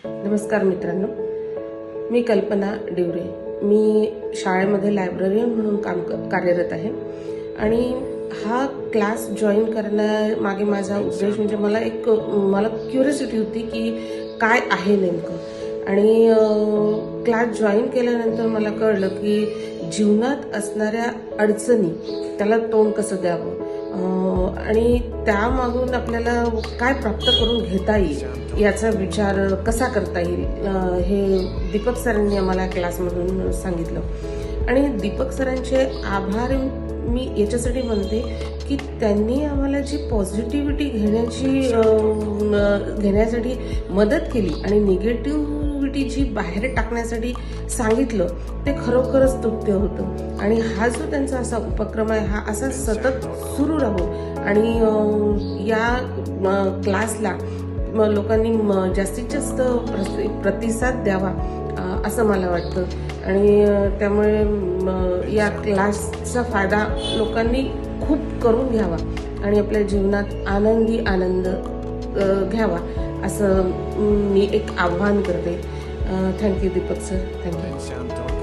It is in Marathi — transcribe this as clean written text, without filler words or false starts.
नमस्कार मित्रांनो, मी कल्पना डिवरे. मी शाळेमध्ये लायब्ररियन म्हणून कार्यरत आहे आणि हा क्लास जॉईन करण्यामागे माझा उद्देश म्हणजे मला क्युरियोसिटी होती की काय आहे नेमकं. आणि क्लास जॉईन केल्यानंतर मला कळलं की जीवनात असणाऱ्या अडचणी त्याला तोंड कसं द्यावं आणि त्यामागून आपल्याला काय प्राप्त करून घेता येईल याचा विचार कसा करता येईल हे दीपक सरांनी आम्हाला क्लासमधून सांगितलं. आणि दीपक सरांचे आभार मी याच्यासाठी म्हणते की त्यांनी आम्हाला जी पॉझिटिव्हिटी घेण्यासाठी मदत केली आणि निगेटिव्हिटी जी बाहेर टाकण्यासाठी सांगितलं ते खरोखरच स्तुत्य होतं. आणि हा जो त्यांचा असा उपक्रम आहे हा असा सतत सुरू राहू आणि या क्लासला लोकांनी जास्तीत जास्त प्रतिसाद द्यावा असं मला वाटतं. आणि त्यामुळे या क्लासचा फायदा लोकांनी खूप करून घ्यावा आणि आपल्या जीवनात आनंद घ्यावा असं मी एक आव्हान करते. Thank you Deepak sir, thank you.